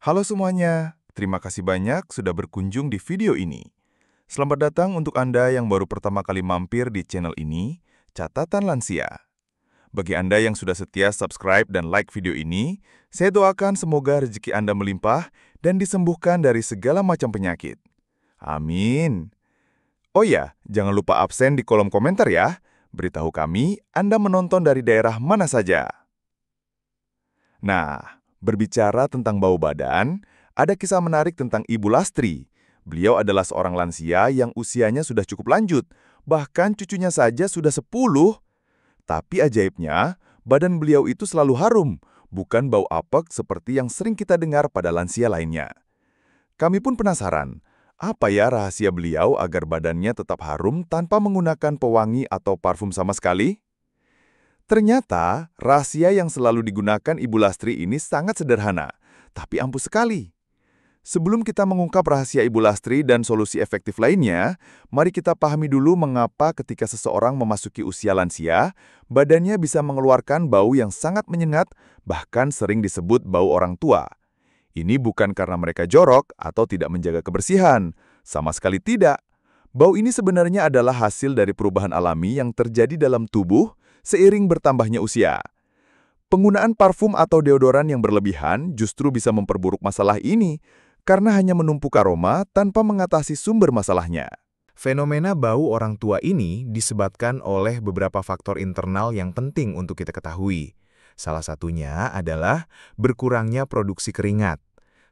Halo semuanya, terima kasih banyak sudah berkunjung di video ini. Selamat datang untuk Anda yang baru pertama kali mampir di channel ini, Catatan Lansia. Bagi Anda yang sudah setia subscribe dan like video ini, saya doakan semoga rezeki Anda melimpah dan disembuhkan dari segala macam penyakit. Amin. Oh ya, jangan lupa absen di kolom komentar ya. Beritahu kami Anda menonton dari daerah mana saja. Nah, berbicara tentang bau badan, ada kisah menarik tentang Ibu Lastri. Beliau adalah seorang lansia yang usianya sudah cukup lanjut, bahkan cucunya saja sudah 10. Tapi ajaibnya, badan beliau itu selalu harum, bukan bau apek seperti yang sering kita dengar pada lansia lainnya. Kami pun penasaran, apa ya rahasia beliau agar badannya tetap harum tanpa menggunakan pewangi atau parfum sama sekali? Ternyata, rahasia yang selalu digunakan Ibu Lastri ini sangat sederhana, tapi ampuh sekali. Sebelum kita mengungkap rahasia Ibu Lastri dan solusi efektif lainnya, mari kita pahami dulu mengapa ketika seseorang memasuki usia lansia, badannya bisa mengeluarkan bau yang sangat menyengat, bahkan sering disebut bau orang tua. Ini bukan karena mereka jorok atau tidak menjaga kebersihan, sama sekali tidak. Bau ini sebenarnya adalah hasil dari perubahan alami yang terjadi dalam tubuh seiring bertambahnya usia. Penggunaan parfum atau deodoran yang berlebihan justru bisa memperburuk masalah ini, karena hanya menumpuk aroma tanpa mengatasi sumber masalahnya. Fenomena bau orang tua ini disebabkan oleh beberapa faktor internal yang penting untuk kita ketahui. Salah satunya adalah berkurangnya produksi keringat.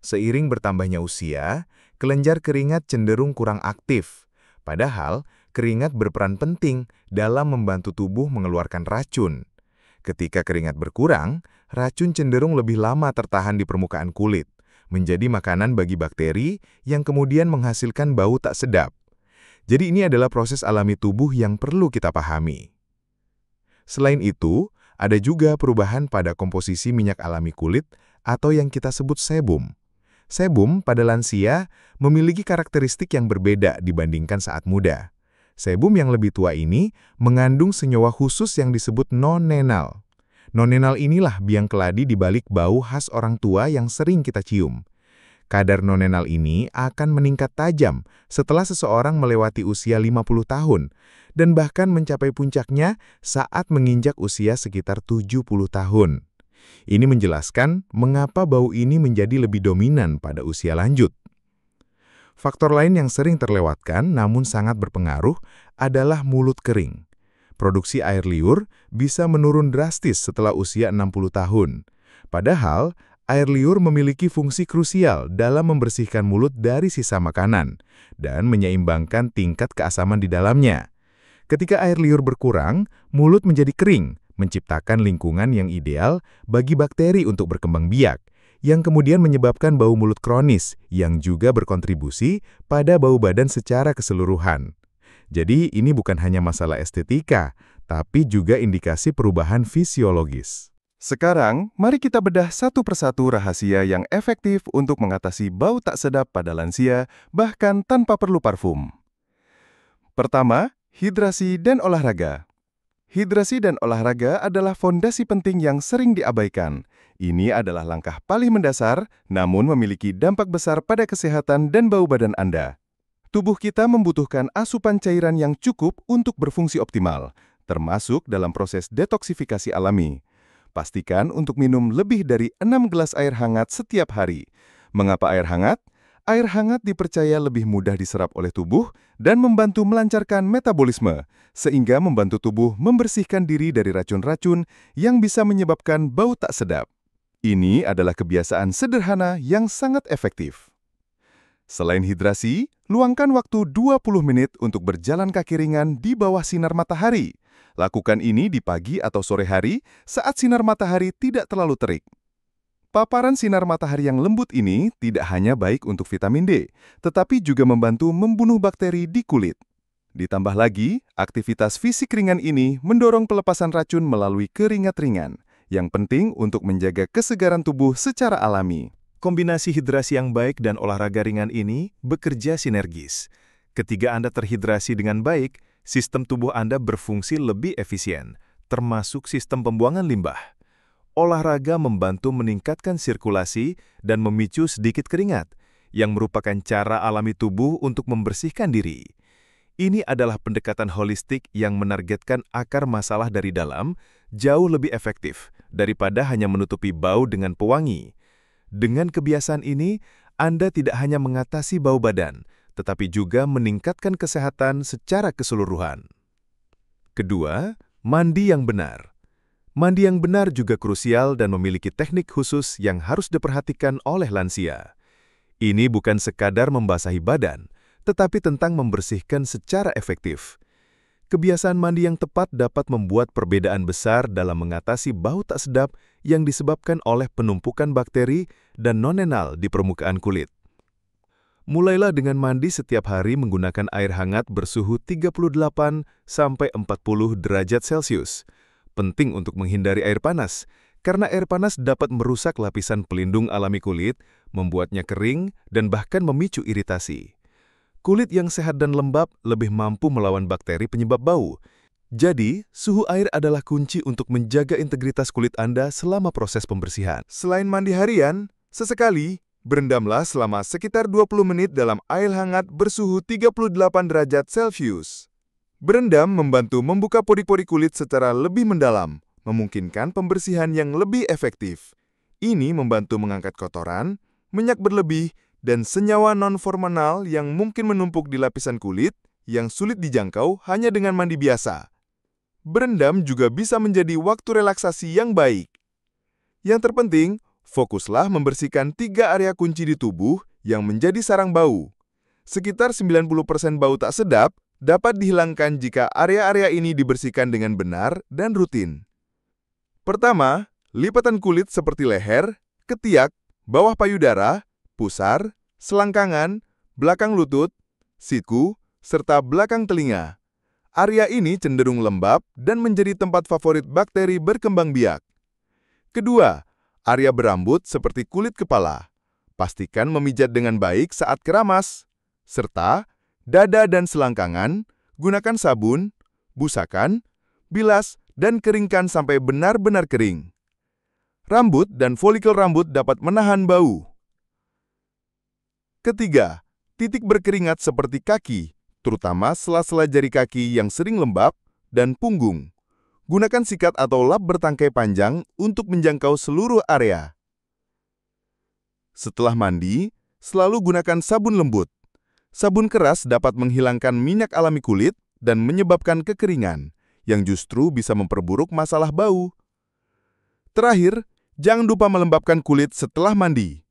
Seiring bertambahnya usia, kelenjar keringat cenderung kurang aktif. Padahal, keringat berperan penting dalam membantu tubuh mengeluarkan racun. Ketika keringat berkurang, racun cenderung lebih lama tertahan di permukaan kulit, menjadi makanan bagi bakteri yang kemudian menghasilkan bau tak sedap. Jadi ini adalah proses alami tubuh yang perlu kita pahami. Selain itu, ada juga perubahan pada komposisi minyak alami kulit atau yang kita sebut sebum. Sebum pada lansia memiliki karakteristik yang berbeda dibandingkan saat muda. Sebum yang lebih tua ini mengandung senyawa khusus yang disebut nonenal. Nonenal inilah biang keladi di balik bau khas orang tua yang sering kita cium. Kadar nonenal ini akan meningkat tajam setelah seseorang melewati usia 50 tahun dan bahkan mencapai puncaknya saat menginjak usia sekitar 70 tahun. Ini menjelaskan mengapa bau ini menjadi lebih dominan pada usia lanjut. Faktor lain yang sering terlewatkan namun sangat berpengaruh adalah mulut kering. Produksi air liur bisa menurun drastis setelah usia 60 tahun. Padahal, air liur memiliki fungsi krusial dalam membersihkan mulut dari sisa makanan dan menyeimbangkan tingkat keasaman di dalamnya. Ketika air liur berkurang, mulut menjadi kering, menciptakan lingkungan yang ideal bagi bakteri untuk berkembang biak, yang kemudian menyebabkan bau mulut kronis yang juga berkontribusi pada bau badan secara keseluruhan. Jadi ini bukan hanya masalah estetika, tapi juga indikasi perubahan fisiologis. Sekarang, mari kita bedah satu persatu rahasia yang efektif untuk mengatasi bau tak sedap pada lansia, bahkan tanpa perlu parfum. Pertama, hidrasi dan olahraga. Hidrasi dan olahraga adalah fondasi penting yang sering diabaikan. Ini adalah langkah paling mendasar, namun memiliki dampak besar pada kesehatan dan bau badan Anda. Tubuh kita membutuhkan asupan cairan yang cukup untuk berfungsi optimal, termasuk dalam proses detoksifikasi alami. Pastikan untuk minum lebih dari 6 gelas air hangat setiap hari. Mengapa air hangat? Air hangat dipercaya lebih mudah diserap oleh tubuh dan membantu melancarkan metabolisme, sehingga membantu tubuh membersihkan diri dari racun-racun yang bisa menyebabkan bau tak sedap. Ini adalah kebiasaan sederhana yang sangat efektif. Selain hidrasi, luangkan waktu 20 menit untuk berjalan kaki ringan di bawah sinar matahari. Lakukan ini di pagi atau sore hari saat sinar matahari tidak terlalu terik. Paparan sinar matahari yang lembut ini tidak hanya baik untuk vitamin D, tetapi juga membantu membunuh bakteri di kulit. Ditambah lagi, aktivitas fisik ringan ini mendorong pelepasan racun melalui keringat ringan, yang penting untuk menjaga kesegaran tubuh secara alami. Kombinasi hidrasi yang baik dan olahraga ringan ini bekerja sinergis. Ketika Anda terhidrasi dengan baik, sistem tubuh Anda berfungsi lebih efisien, termasuk sistem pembuangan limbah. Olahraga membantu meningkatkan sirkulasi dan memicu sedikit keringat, yang merupakan cara alami tubuh untuk membersihkan diri. Ini adalah pendekatan holistik yang menargetkan akar masalah dari dalam, jauh lebih efektif daripada hanya menutupi bau dengan pewangi. Dengan kebiasaan ini, Anda tidak hanya mengatasi bau badan, tetapi juga meningkatkan kesehatan secara keseluruhan. Kedua, mandi yang benar. Mandi yang benar juga krusial dan memiliki teknik khusus yang harus diperhatikan oleh lansia. Ini bukan sekadar membasahi badan, tetapi tentang membersihkan secara efektif. Kebiasaan mandi yang tepat dapat membuat perbedaan besar dalam mengatasi bau tak sedap yang disebabkan oleh penumpukan bakteri dan nonenal di permukaan kulit. Mulailah dengan mandi setiap hari menggunakan air hangat bersuhu 38–40 derajat Celcius. Penting untuk menghindari air panas, karena air panas dapat merusak lapisan pelindung alami kulit, membuatnya kering, dan bahkan memicu iritasi. Kulit yang sehat dan lembab lebih mampu melawan bakteri penyebab bau. Jadi, suhu air adalah kunci untuk menjaga integritas kulit Anda selama proses pembersihan. Selain mandi harian, sesekali berendamlah selama sekitar 20 menit dalam air hangat bersuhu 38 derajat Celcius. Berendam membantu membuka pori-pori kulit secara lebih mendalam, memungkinkan pembersihan yang lebih efektif. Ini membantu mengangkat kotoran, minyak berlebih, dan senyawa non-hormonal yang mungkin menumpuk di lapisan kulit yang sulit dijangkau hanya dengan mandi biasa. Berendam juga bisa menjadi waktu relaksasi yang baik. Yang terpenting, fokuslah membersihkan 3 area kunci di tubuh yang menjadi sarang bau. Sekitar 90% bau tak sedap dapat dihilangkan jika area-area ini dibersihkan dengan benar dan rutin. Pertama, lipatan kulit seperti leher, ketiak, bawah payudara, pusar, selangkangan, belakang lutut, siku, serta belakang telinga. Area ini cenderung lembab dan menjadi tempat favorit bakteri berkembang biak. Kedua, area berambut seperti kulit kepala. Pastikan memijat dengan baik saat keramas, serta dada dan selangkangan, gunakan sabun, busakan, bilas, dan keringkan sampai benar-benar kering. Rambut dan folikel rambut dapat menahan bau. Ketiga, titik berkeringat seperti kaki, terutama sela-sela jari kaki yang sering lembab, dan punggung. Gunakan sikat atau lap bertangkai panjang untuk menjangkau seluruh area. Setelah mandi, selalu gunakan sabun lembut. Sabun keras dapat menghilangkan minyak alami kulit dan menyebabkan kekeringan, yang justru bisa memperburuk masalah bau. Terakhir, jangan lupa melembabkan kulit setelah mandi.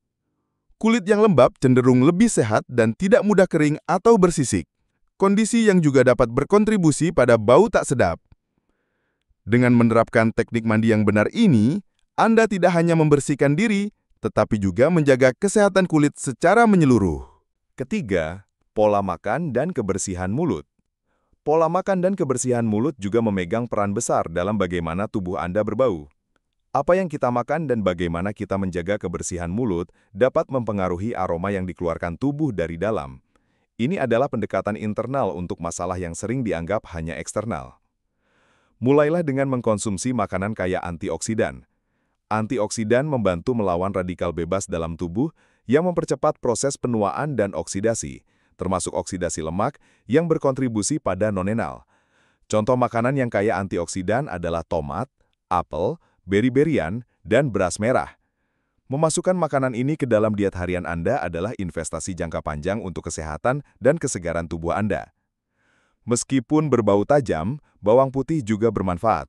Kulit yang lembab cenderung lebih sehat dan tidak mudah kering atau bersisik, kondisi yang juga dapat berkontribusi pada bau tak sedap. Dengan menerapkan teknik mandi yang benar ini, Anda tidak hanya membersihkan diri, tetapi juga menjaga kesehatan kulit secara menyeluruh. Ketiga, pola makan dan kebersihan mulut. Pola makan dan kebersihan mulut juga memegang peran besar dalam bagaimana tubuh Anda berbau. Apa yang kita makan dan bagaimana kita menjaga kebersihan mulut dapat mempengaruhi aroma yang dikeluarkan tubuh dari dalam. Ini adalah pendekatan internal untuk masalah yang sering dianggap hanya eksternal. Mulailah dengan mengkonsumsi makanan kaya antioksidan. Antioksidan membantu melawan radikal bebas dalam tubuh yang mempercepat proses penuaan dan oksidasi, termasuk oksidasi lemak yang berkontribusi pada nonenal. Contoh makanan yang kaya antioksidan adalah tomat, apel, beri-berian, dan beras merah. Memasukkan makanan ini ke dalam diet harian Anda adalah investasi jangka panjang untuk kesehatan dan kesegaran tubuh Anda. Meskipun berbau tajam, bawang putih juga bermanfaat.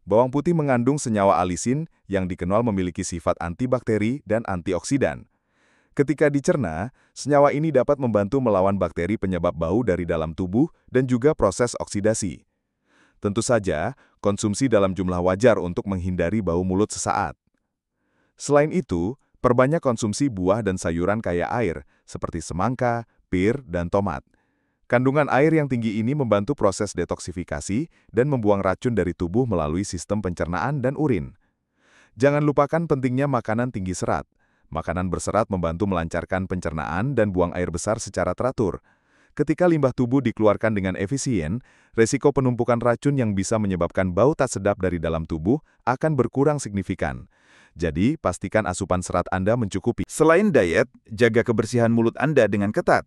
Bawang putih mengandung senyawa alisin yang dikenal memiliki sifat antibakteri dan antioksidan. Ketika dicerna, senyawa ini dapat membantu melawan bakteri penyebab bau dari dalam tubuh dan juga proses oksidasi. Tentu saja, konsumsi dalam jumlah wajar untuk menghindari bau mulut sesaat. Selain itu, perbanyak konsumsi buah dan sayuran kaya air, seperti semangka, pir, dan tomat. Kandungan air yang tinggi ini membantu proses detoksifikasi dan membuang racun dari tubuh melalui sistem pencernaan dan urin. Jangan lupakan pentingnya makanan tinggi serat. Makanan berserat membantu melancarkan pencernaan dan buang air besar secara teratur. Ketika limbah tubuh dikeluarkan dengan efisien, resiko penumpukan racun yang bisa menyebabkan bau tak sedap dari dalam tubuh akan berkurang signifikan. Jadi, pastikan asupan serat Anda mencukupi. Selain diet, jaga kebersihan mulut Anda dengan ketat.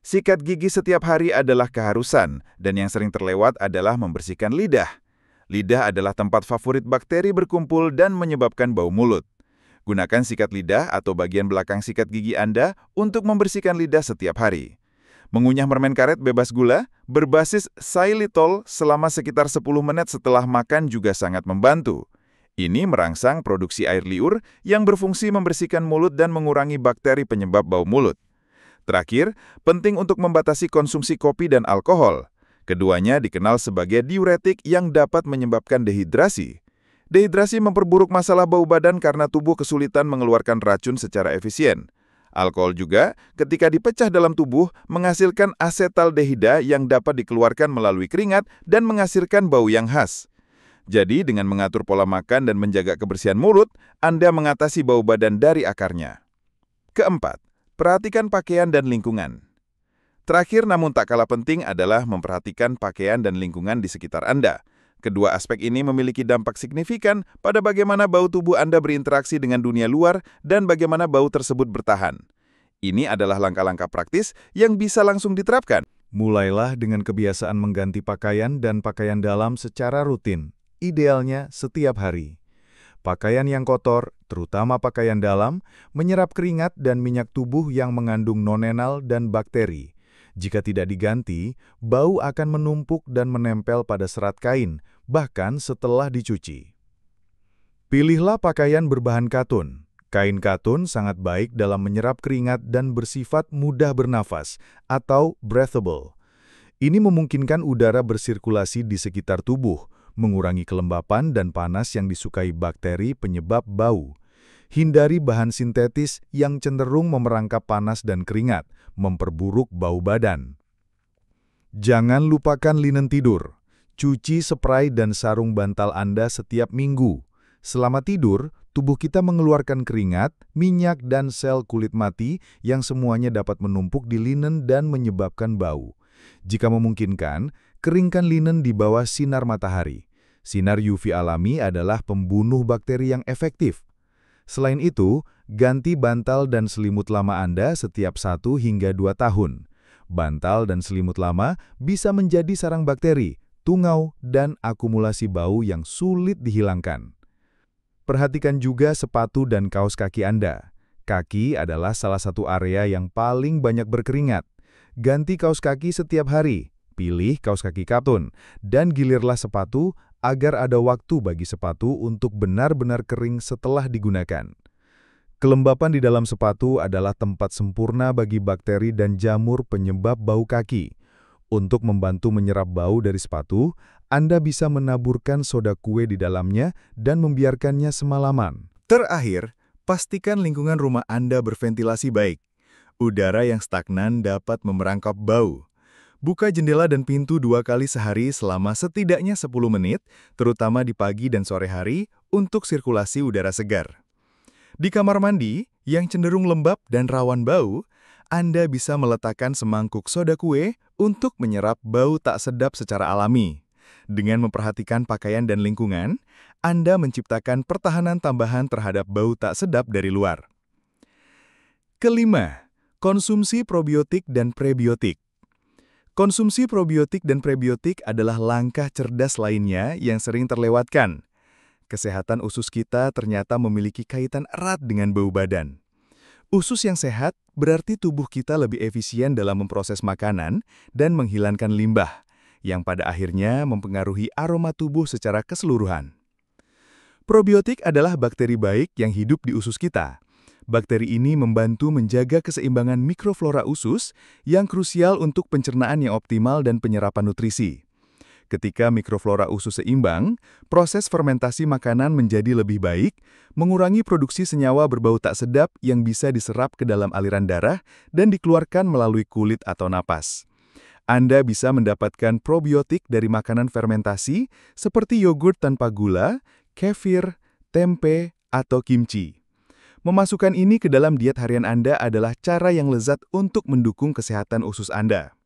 Sikat gigi setiap hari adalah keharusan, dan yang sering terlewat adalah membersihkan lidah. Lidah adalah tempat favorit bakteri berkumpul dan menyebabkan bau mulut. Gunakan sikat lidah atau bagian belakang sikat gigi Anda untuk membersihkan lidah setiap hari. Mengunyah permen karet bebas gula berbasis xylitol selama sekitar 10 menit setelah makan juga sangat membantu. Ini merangsang produksi air liur yang berfungsi membersihkan mulut dan mengurangi bakteri penyebab bau mulut. Terakhir, penting untuk membatasi konsumsi kopi dan alkohol. Keduanya dikenal sebagai diuretik yang dapat menyebabkan dehidrasi. Dehidrasi memperburuk masalah bau badan karena tubuh kesulitan mengeluarkan racun secara efisien. Alkohol juga, ketika dipecah dalam tubuh, menghasilkan asetaldehida yang dapat dikeluarkan melalui keringat dan menghasilkan bau yang khas. Jadi, dengan mengatur pola makan dan menjaga kebersihan mulut, Anda mengatasi bau badan dari akarnya. Keempat, perhatikan pakaian dan lingkungan. Terakhir namun tak kalah penting adalah memperhatikan pakaian dan lingkungan di sekitar Anda. Kedua aspek ini memiliki dampak signifikan pada bagaimana bau tubuh Anda berinteraksi dengan dunia luar dan bagaimana bau tersebut bertahan. Ini adalah langkah-langkah praktis yang bisa langsung diterapkan. Mulailah dengan kebiasaan mengganti pakaian dan pakaian dalam secara rutin, idealnya setiap hari. Pakaian yang kotor, terutama pakaian dalam, menyerap keringat dan minyak tubuh yang mengandung nonenal dan bakteri. Jika tidak diganti, bau akan menumpuk dan menempel pada serat kain, bahkan setelah dicuci. Pilihlah pakaian berbahan katun. Kain katun sangat baik dalam menyerap keringat dan bersifat mudah bernafas, atau breathable. Ini memungkinkan udara bersirkulasi di sekitar tubuh, mengurangi kelembapan dan panas yang disukai bakteri penyebab bau. Hindari bahan sintetis yang cenderung memerangkap panas dan keringat, memperburuk bau badan. Jangan lupakan linen tidur. Cuci spray dan sarung bantal Anda setiap minggu. Selama tidur, tubuh kita mengeluarkan keringat, minyak, dan sel kulit mati yang semuanya dapat menumpuk di linen dan menyebabkan bau. Jika memungkinkan, keringkan linen di bawah sinar matahari. Sinar UV alami adalah pembunuh bakteri yang efektif. Selain itu, ganti bantal dan selimut lama Anda setiap 1 hingga 2 tahun. Bantal dan selimut lama bisa menjadi sarang bakteri, tungau, dan akumulasi bau yang sulit dihilangkan. Perhatikan juga sepatu dan kaos kaki Anda. Kaki adalah salah satu area yang paling banyak berkeringat. Ganti kaos kaki setiap hari, pilih kaos kaki katun, dan gilirlah sepatu agar ada waktu bagi sepatu untuk benar-benar kering setelah digunakan. Kelembapan di dalam sepatu adalah tempat sempurna bagi bakteri dan jamur penyebab bau kaki. Untuk membantu menyerap bau dari sepatu, Anda bisa menaburkan soda kue di dalamnya dan membiarkannya semalaman. Terakhir, pastikan lingkungan rumah Anda berventilasi baik. Udara yang stagnan dapat memerangkap bau. Buka jendela dan pintu 2 kali sehari selama setidaknya 10 menit, terutama di pagi dan sore hari, untuk sirkulasi udara segar. Di kamar mandi, yang cenderung lembab dan rawan bau, Anda bisa meletakkan semangkuk soda kue untuk menyerap bau tak sedap secara alami. Dengan memperhatikan pakaian dan lingkungan, Anda menciptakan pertahanan tambahan terhadap bau tak sedap dari luar. Kelima, konsumsi probiotik dan prebiotik. Konsumsi probiotik dan prebiotik adalah langkah cerdas lainnya yang sering terlewatkan. Kesehatan usus kita ternyata memiliki kaitan erat dengan bau badan. Usus yang sehat berarti tubuh kita lebih efisien dalam memproses makanan dan menghilangkan limbah, yang pada akhirnya mempengaruhi aroma tubuh secara keseluruhan. Probiotik adalah bakteri baik yang hidup di usus kita. Bakteri ini membantu menjaga keseimbangan mikroflora usus yang krusial untuk pencernaan yang optimal dan penyerapan nutrisi. Ketika mikroflora usus seimbang, proses fermentasi makanan menjadi lebih baik, mengurangi produksi senyawa berbau tak sedap yang bisa diserap ke dalam aliran darah dan dikeluarkan melalui kulit atau napas. Anda bisa mendapatkan probiotik dari makanan fermentasi seperti yogurt tanpa gula, kefir, tempe, atau kimchi. Memasukkan ini ke dalam diet harian Anda adalah cara yang lezat untuk mendukung kesehatan usus Anda.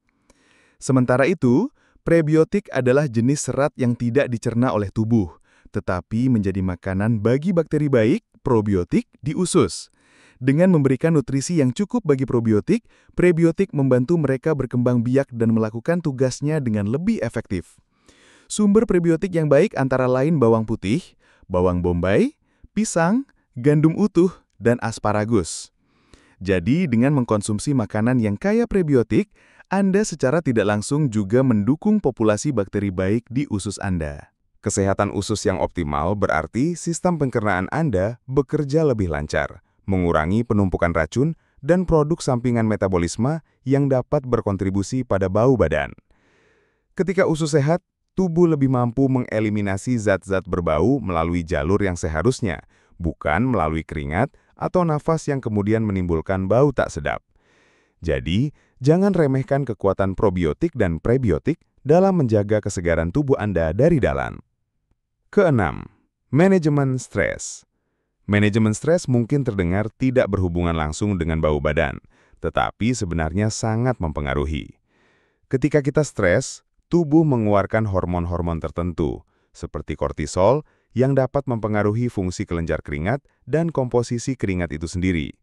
Sementara itu, prebiotik adalah jenis serat yang tidak dicerna oleh tubuh, tetapi menjadi makanan bagi bakteri baik, probiotik, di usus. Dengan memberikan nutrisi yang cukup bagi probiotik, prebiotik membantu mereka berkembang biak dan melakukan tugasnya dengan lebih efektif. Sumber prebiotik yang baik antara lain bawang putih, bawang bombay, pisang, gandum utuh, dan asparagus. Jadi, dengan mengkonsumsi makanan yang kaya prebiotik, Anda secara tidak langsung juga mendukung populasi bakteri baik di usus Anda. Kesehatan usus yang optimal berarti sistem pencernaan Anda bekerja lebih lancar, mengurangi penumpukan racun dan produk sampingan metabolisme yang dapat berkontribusi pada bau badan. Ketika usus sehat, tubuh lebih mampu mengeliminasi zat-zat berbau melalui jalur yang seharusnya, bukan melalui keringat atau nafas yang kemudian menimbulkan bau tak sedap. Jadi, jangan remehkan kekuatan probiotik dan prebiotik dalam menjaga kesegaran tubuh Anda dari dalam. Keenam, manajemen stres. Manajemen stres mungkin terdengar tidak berhubungan langsung dengan bau badan, tetapi sebenarnya sangat mempengaruhi. Ketika kita stres, tubuh mengeluarkan hormon-hormon tertentu, seperti kortisol, yang dapat mempengaruhi fungsi kelenjar keringat dan komposisi keringat itu sendiri.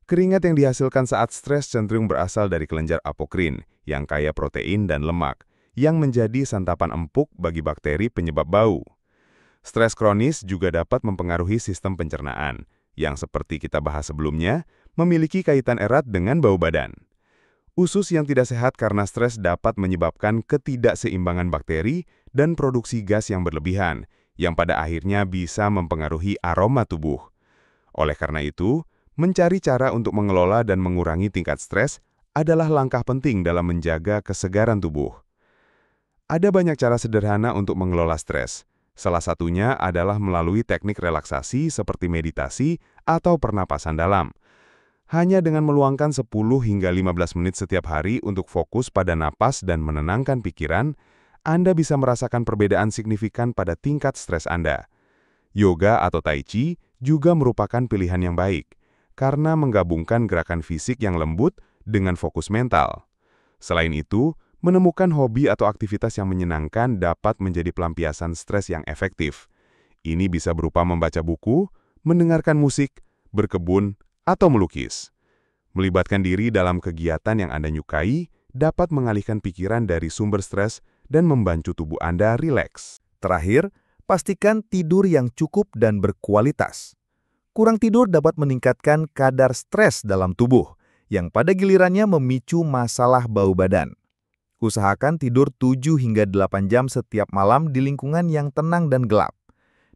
Keringat yang dihasilkan saat stres cenderung berasal dari kelenjar apokrin, yang kaya protein dan lemak, yang menjadi santapan empuk bagi bakteri penyebab bau. Stres kronis juga dapat mempengaruhi sistem pencernaan, yang seperti kita bahas sebelumnya, memiliki kaitan erat dengan bau badan. Usus yang tidak sehat karena stres dapat menyebabkan ketidakseimbangan bakteri dan produksi gas yang berlebihan, yang pada akhirnya bisa mempengaruhi aroma tubuh. Oleh karena itu, mencari cara untuk mengelola dan mengurangi tingkat stres adalah langkah penting dalam menjaga kesegaran tubuh. Ada banyak cara sederhana untuk mengelola stres. Salah satunya adalah melalui teknik relaksasi seperti meditasi atau pernapasan dalam. Hanya dengan meluangkan 10 hingga 15 menit setiap hari untuk fokus pada napas dan menenangkan pikiran, Anda bisa merasakan perbedaan signifikan pada tingkat stres Anda. Yoga atau Tai Chi juga merupakan pilihan yang baik, karena menggabungkan gerakan fisik yang lembut dengan fokus mental. Selain itu, menemukan hobi atau aktivitas yang menyenangkan dapat menjadi pelampiasan stres yang efektif. Ini bisa berupa membaca buku, mendengarkan musik, berkebun, atau melukis. Melibatkan diri dalam kegiatan yang Anda nyukai dapat mengalihkan pikiran dari sumber stres dan membantu tubuh Anda rileks. Terakhir, pastikan tidur yang cukup dan berkualitas. Kurang tidur dapat meningkatkan kadar stres dalam tubuh, yang pada gilirannya memicu masalah bau badan. Usahakan tidur 7 hingga 8 jam setiap malam di lingkungan yang tenang dan gelap.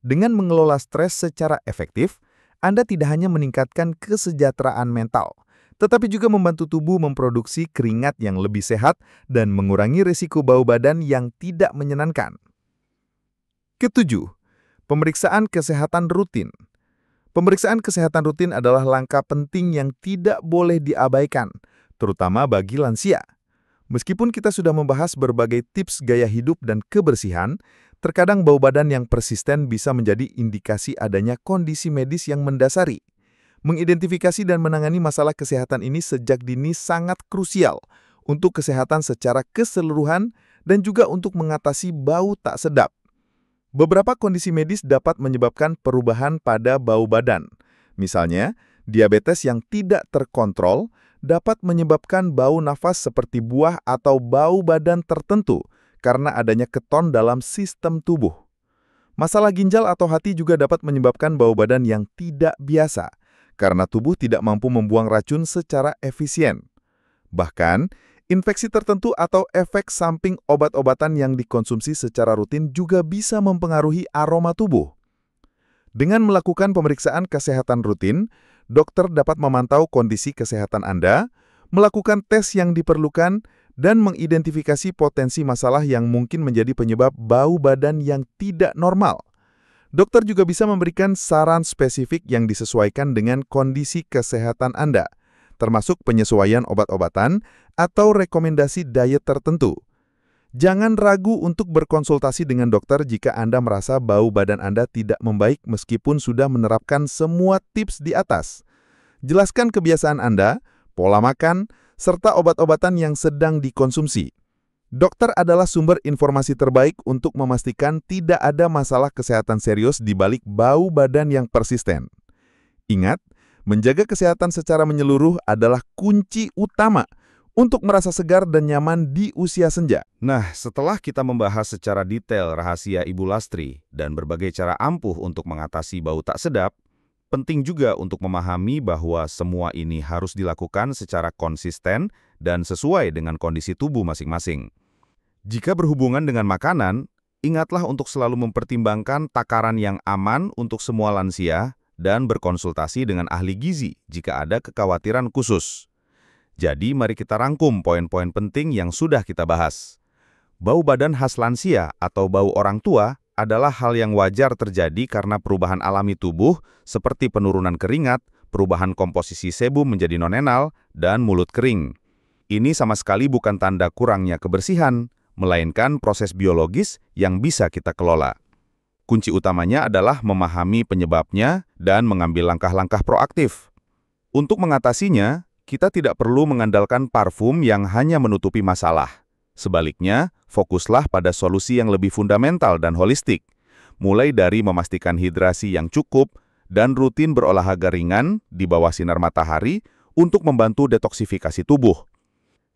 Dengan mengelola stres secara efektif, Anda tidak hanya meningkatkan kesejahteraan mental, tetapi juga membantu tubuh memproduksi keringat yang lebih sehat dan mengurangi risiko bau badan yang tidak menyenangkan. Ketujuh, pemeriksaan kesehatan rutin. Pemeriksaan kesehatan rutin adalah langkah penting yang tidak boleh diabaikan, terutama bagi lansia. Meskipun kita sudah membahas berbagai tips gaya hidup dan kebersihan, terkadang bau badan yang persisten bisa menjadi indikasi adanya kondisi medis yang mendasari. Mengidentifikasi dan menangani masalah kesehatan ini sejak dini sangat krusial untuk kesehatan secara keseluruhan dan juga untuk mengatasi bau tak sedap. Beberapa kondisi medis dapat menyebabkan perubahan pada bau badan. Misalnya, diabetes yang tidak terkontrol dapat menyebabkan bau nafas seperti buah atau bau badan tertentu karena adanya keton dalam sistem tubuh. Masalah ginjal atau hati juga dapat menyebabkan bau badan yang tidak biasa karena tubuh tidak mampu membuang racun secara efisien. Bahkan, infeksi tertentu atau efek samping obat-obatan yang dikonsumsi secara rutin juga bisa mempengaruhi aroma tubuh. Dengan melakukan pemeriksaan kesehatan rutin, dokter dapat memantau kondisi kesehatan Anda, melakukan tes yang diperlukan, dan mengidentifikasi potensi masalah yang mungkin menjadi penyebab bau badan yang tidak normal. Dokter juga bisa memberikan saran spesifik yang disesuaikan dengan kondisi kesehatan Anda, termasuk penyesuaian obat-obatan atau rekomendasi diet tertentu. Jangan ragu untuk berkonsultasi dengan dokter jika Anda merasa bau badan Anda tidak membaik meskipun sudah menerapkan semua tips di atas. Jelaskan kebiasaan Anda, pola makan, serta obat-obatan yang sedang dikonsumsi. Dokter adalah sumber informasi terbaik untuk memastikan tidak ada masalah kesehatan serius di balik bau badan yang persisten. Ingat, menjaga kesehatan secara menyeluruh adalah kunci utama untuk merasa segar dan nyaman di usia senja. Nah, setelah kita membahas secara detail rahasia Ibu Lastri dan berbagai cara ampuh untuk mengatasi bau tak sedap, penting juga untuk memahami bahwa semua ini harus dilakukan secara konsisten dan sesuai dengan kondisi tubuh masing-masing. Jika berhubungan dengan makanan, ingatlah untuk selalu mempertimbangkan takaran yang aman untuk semua lansia dan berkonsultasi dengan ahli gizi jika ada kekhawatiran khusus. Jadi, mari kita rangkum poin-poin penting yang sudah kita bahas. Bau badan khas lansia atau bau orang tua adalah hal yang wajar terjadi karena perubahan alami tubuh seperti penurunan keringat, perubahan komposisi sebum menjadi nonenal, dan mulut kering. Ini sama sekali bukan tanda kurangnya kebersihan, melainkan proses biologis yang bisa kita kelola. Kunci utamanya adalah memahami penyebabnya dan mengambil langkah-langkah proaktif. Untuk mengatasinya, kita tidak perlu mengandalkan parfum yang hanya menutupi masalah. Sebaliknya, fokuslah pada solusi yang lebih fundamental dan holistik, mulai dari memastikan hidrasi yang cukup dan rutin berolahraga ringan di bawah sinar matahari untuk membantu detoksifikasi tubuh.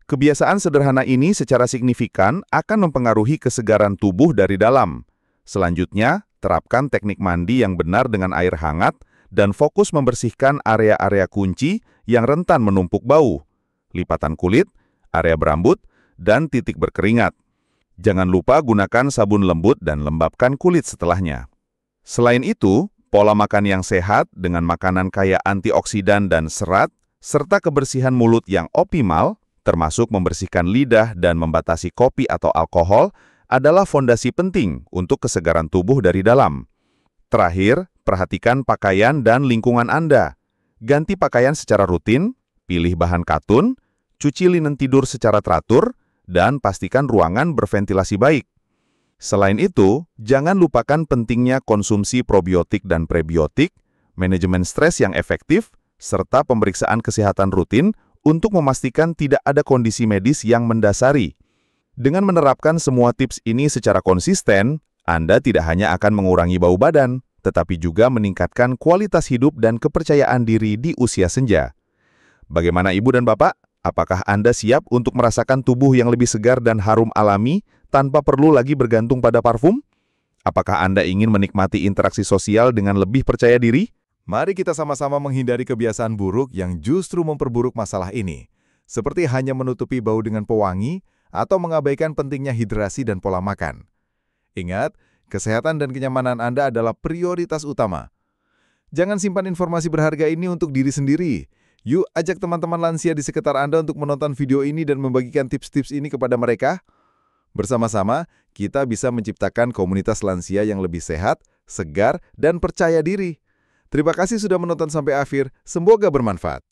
Kebiasaan sederhana ini secara signifikan akan mempengaruhi kesegaran tubuh dari dalam. Selanjutnya, terapkan teknik mandi yang benar dengan air hangat dan fokus membersihkan area-area kunci yang rentan menumpuk bau, lipatan kulit, area berambut, dan titik berkeringat. Jangan lupa gunakan sabun lembut dan lembabkan kulit setelahnya. Selain itu, pola makan yang sehat dengan makanan kaya antioksidan dan serat, serta kebersihan mulut yang optimal, termasuk membersihkan lidah dan membatasi kopi atau alkohol, adalah fondasi penting untuk kesegaran tubuh dari dalam. Terakhir, perhatikan pakaian dan lingkungan Anda. Ganti pakaian secara rutin, pilih bahan katun, cuci linen tidur secara teratur, dan pastikan ruangan berventilasi baik. Selain itu, jangan lupakan pentingnya konsumsi probiotik dan prebiotik, manajemen stres yang efektif, serta pemeriksaan kesehatan rutin untuk memastikan tidak ada kondisi medis yang mendasari. Dengan menerapkan semua tips ini secara konsisten, Anda tidak hanya akan mengurangi bau badan, tetapi juga meningkatkan kualitas hidup dan kepercayaan diri di usia senja. Bagaimana Ibu dan Bapak? Apakah Anda siap untuk merasakan tubuh yang lebih segar dan harum alami tanpa perlu lagi bergantung pada parfum? Apakah Anda ingin menikmati interaksi sosial dengan lebih percaya diri? Mari kita sama-sama menghindari kebiasaan buruk yang justru memperburuk masalah ini, seperti hanya menutupi bau dengan pewangi atau mengabaikan pentingnya hidrasi dan pola makan. Ingat, kesehatan dan kenyamanan Anda adalah prioritas utama. Jangan simpan informasi berharga ini untuk diri sendiri. Yuk ajak teman-teman lansia di sekitar Anda untuk menonton video ini dan membagikan tips-tips ini kepada mereka. Bersama-sama, kita bisa menciptakan komunitas lansia yang lebih sehat, segar, dan percaya diri. Terima kasih sudah menonton sampai akhir, semoga bermanfaat.